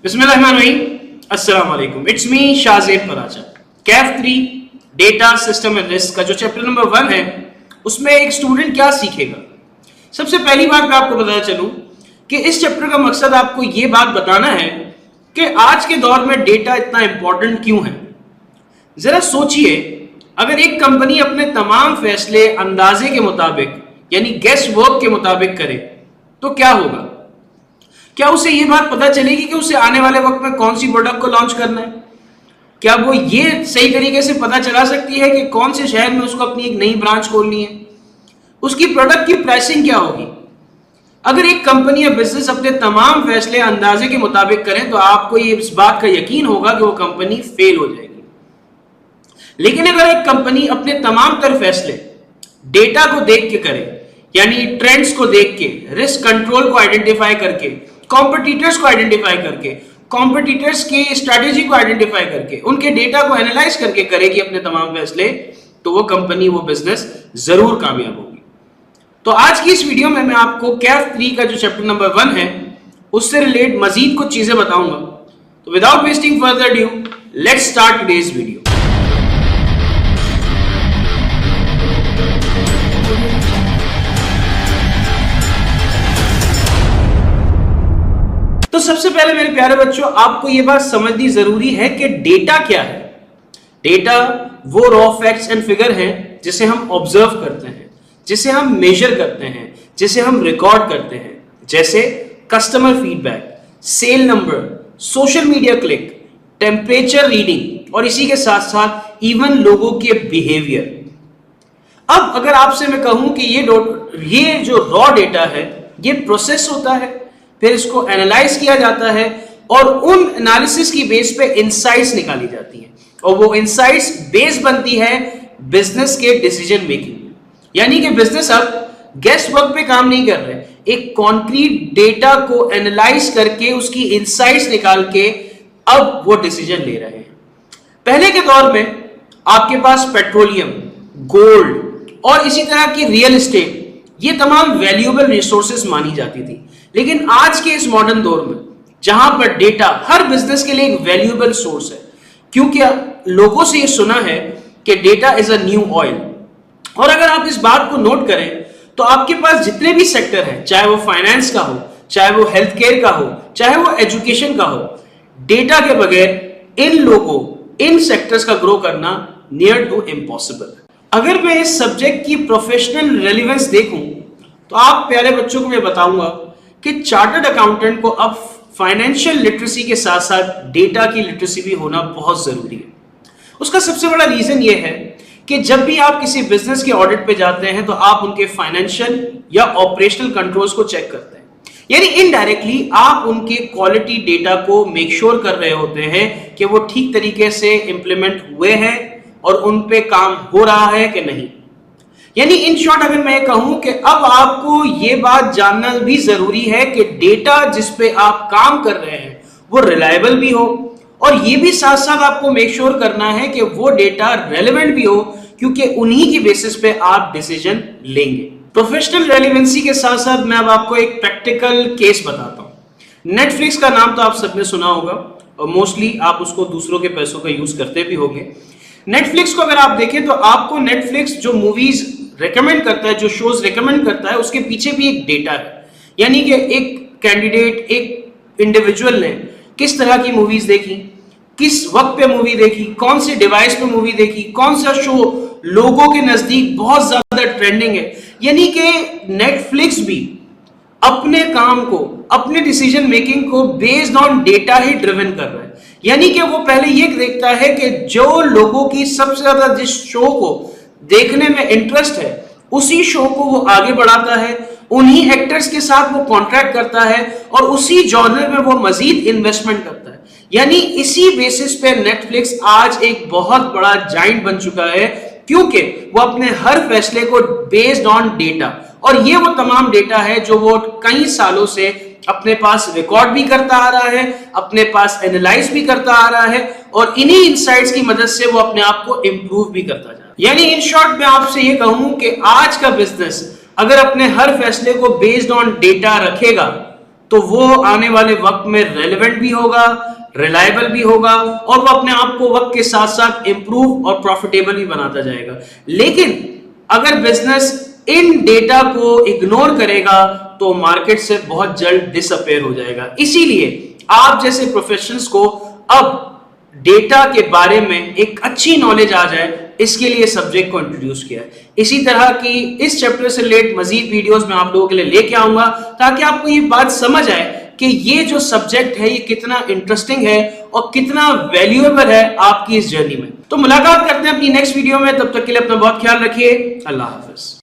बिस्मिल्लाहिर्रहमानिर्रहीम, अस्सलाम वालेकुम। It's me Shahzeb Paracha. Kaif 3 data system and risk का जो चैप्टर नंबर 1 है उसमें एक स्टूडेंट क्या सीखेगा। सबसे पहली बात मैं आपको बताना चलूं कि इस चैप्टर का मकसद आपको ये बात बताना है कि आज के दौर में डेटा इतना इंपॉर्टेंट क्यों है। जरा सोचिए, अगर एक कंपनी अपने तमाम फैसले अंदाजे के मुताबिक यानी गेस वर्क के मुताबिक करे तो क्या होगा। क्या उसे ये बात पता चलेगी कि उसे आने वाले वक्त में कौन सी प्रोडक्ट को लॉन्च करना है। क्या वो ये सही तरीके से पता चला सकती है कि कौन से शहर में उसको अपनी एक नई ब्रांच खोलनी है। उसकी प्रोडक्ट की प्राइसिंग क्या होगी। अगर एक कंपनी या बिजनेस अपने तमाम फैसले अंदाजे के मुताबिक करें तो आपको ये इस बात का यकीन होगा कि वो कंपनी फेल हो जाएगी। लेकिन अगर एक कंपनी अपने तमाम तर फैसले डेटा को देख के करे, यानी ट्रेंड्स को देख के, रिस्क कंट्रोल को आइडेंटिफाई करके, कॉम्पिटिटर्स को आइडेंटिफाई करके, कॉम्पिटिटर्स की स्ट्रैटेजी को आइडेंटिफाई करके, उनके डेटा को एनालाइज करके करेगी अपने तमाम फैसले, तो वो कंपनी, वो बिजनेस जरूर कामयाब होगी। तो आज की इस वीडियो में मैं आपको कैफ 3 का जो चैप्टर नंबर 1 है उससे रिलेट मजीद कुछ चीजें बताऊंगा। तो without wasting further due, let's start today's video. तो सबसे पहले मेरे प्यारे बच्चों, आपको यह बात समझनी जरूरी है कि डेटा क्या है। डेटा वो रॉ फैक्ट्स एंड फिगर हैं जिसे हम ऑब्जर्व करते हैं, जिसे हम मेजर करते हैं, जिसे हम रिकॉर्ड करते हैं, जैसे customer feedback, sale number, social media click, temperature reading और इसी के साथ साथ इवन लोगों के बिहेवियर। अब अगर आपसे मैं कहूं कि ये जो रॉ डेटा है ये प्रोसेस होता है, फिर इसको एनालाइज किया जाता है और उन एनालिसिस की बेस पे इंसाइट्स निकाली जाती हैं और वो इंसाइट्स बेस बनती है बिजनेस के डिसीजन मेकिंग। यानी कि बिजनेस अब गेस वर्क पे काम नहीं कर रहे, एक कॉन्क्रीट डेटा को एनालाइज करके उसकी इंसाइट्स निकाल के अब वो डिसीजन ले रहे हैं। पहले के दौर में आपके पास पेट्रोलियम, गोल्ड और इसी तरह की रियल एस्टेट, ये तमाम वैल्यूएबल रिसोर्सेज मानी जाती थी। लेकिन आज के इस मॉडर्न दौर में जहां पर डेटा हर बिजनेस के लिए एक वैल्यूएबल सोर्स है, क्योंकि लोगों से ये सुना है कि data is a new oil. और अगर आप इस बात को नोट करें तो आपके पास जितने भी सेक्टर हैं, चाहे वो फाइनेंस का हो, चाहे वो हेल्थ केयर का हो, चाहे वो एजुकेशन का हो, डेटा के बगैर इन लोगों, इन सेक्टर्स का ग्रो करना नियर टू इम्पॉसिबल। अगर मैं इस सब्जेक्ट की प्रोफेशनल रेलिवेंस देखूं तो आप प्यारे बच्चों को मैं बताऊंगा कि चार्टर्ड अकाउंटेंट को अब फाइनेंशियल लिटरेसी के साथ साथ डेटा की लिटरेसी भी होना बहुत जरूरी है। उसका सबसे बड़ा रीजन यह है कि जब भी आप किसी बिजनेस के ऑडिट पे जाते हैं तो आप उनके फाइनेंशियल या ऑपरेशनल कंट्रोल्स को चेक करते हैं, यानी इनडायरेक्टली आप उनके क्वालिटी डेटा को मेक श्योर कर रहे होते हैं कि वो ठीक तरीके से इंप्लीमेंट हुए हैं और उन पे काम हो रहा है कि नहीं। यानी इन शॉर्ट अगर मैं कहूं कि अब आपको ये बात जानना भी जरूरी है कि डेटा जिस पे आप काम कर रहे हैं वो रिलायबल भी हो और ये भी साथ साथ आपको मेक श्योर करना है कि वो डेटा रेलेवेंट भी हो, क्योंकि उन्हीं की बेसिस पे आप डिसीजन लेंगे। प्रोफेशनल रेलेवेंसी के साथ साथ मैं अब आपको एक प्रैक्टिकल केस बताता हूं। नेटफ्लिक्स का नाम तो आप सबने सुना होगा और मोस्टली आप उसको दूसरों के पैसों का यूज करते भी होंगे। नेटफ्लिक्स को अगर आप देखें तो आपको नेटफ्लिक्स जो मूवीज रेकमेंड करता है, जो शोज रेकमेंड करता है, उसके पीछे भी एक डेटा है। यानी कि एक कैंडिडेट, एक इंडिविजुअल ने किस तरह की मूवीज देखी, किस वक्त पे मूवी देखी, कौन से डिवाइस पे मूवी देखी, कौन सा शो लोगों के नजदीक बहुत ज्यादा ट्रेंडिंग है। यानी कि नेटफ्लिक्स भी अपने काम को, अपने डिसीजन मेकिंग को based on data he driven कर रहा है। यानी कि वो पहले ये देखता है कि जो लोगों की सबसे ज्यादा जिस शो को देखने में इंटरेस्ट है उसी शो को वो आगे बढ़ाता है, उन्हीं एक्टर्स के साथ वो कॉन्ट्रैक्ट करता है और उसी जॉनर में वो मजीद इन्वेस्टमेंट करता है। यानी इसी बेसिस पे नेटफ्लिक्स आज एक बहुत बड़ा जाइंट बन चुका है, क्योंकि वो अपने हर फैसले को बेस्ड ऑन डेटा, और ये वो तमाम डेटा है जो वो कई सालों से अपने पास रिकॉर्ड भी करता आ रहा है, अपने पास एनालाइज भी करता आ रहा है और इन्हीं इनसाइट्स की मदद से वो अपने आप को इंप्रूव भी करता जा रहा है। यानी इन शॉर्ट मैं आपसे ये कहूं कि आज का बिजनेस अगर अपने हर फैसले को बेस्ड ऑन डेटा रखेगा تو وہ آنے والے وقت میں ریلیونٹ بھی ہوگا, ریلائبل بھی ہوگا, اور وہ اپنے آپ کو وقت کے ساتھ ساتھ امپروو اور پروفیٹیبل بھی بناتا جائے گا. لیکن اگر بزنس ان ڈیٹا کو اگنور کرے گا تو مارکیٹ سے بہت جلد ڈس اپیئر ہو جائے گا. اسی لیے آپ جیسے پروفیشنلز کو اب ڈیٹا کے بارے میں ایک اچھی نالج آ جائے, اس کے لیے سبجیکٹ کو انٹروڈیوس کیا ہے. اسی طرح کی اس چیپٹر سے ریلیٹڈ مزید ویڈیوز میں آپ لوگوں کے لیے لے کے آؤں گا تاکہ آپ کو یہ بات سمجھ آئے کہ یہ جو سبجیکٹ ہے یہ کتنا انٹرسٹنگ ہے اور کتنا ویلیویبل ہے آپ کی اس جرنی میں. تو ملاقات کرتے ہیں اپنی نیکسٹ ویڈیو میں, تب تک کے لیے اپنا بہت خیال رکھیے. اللہ حافظ.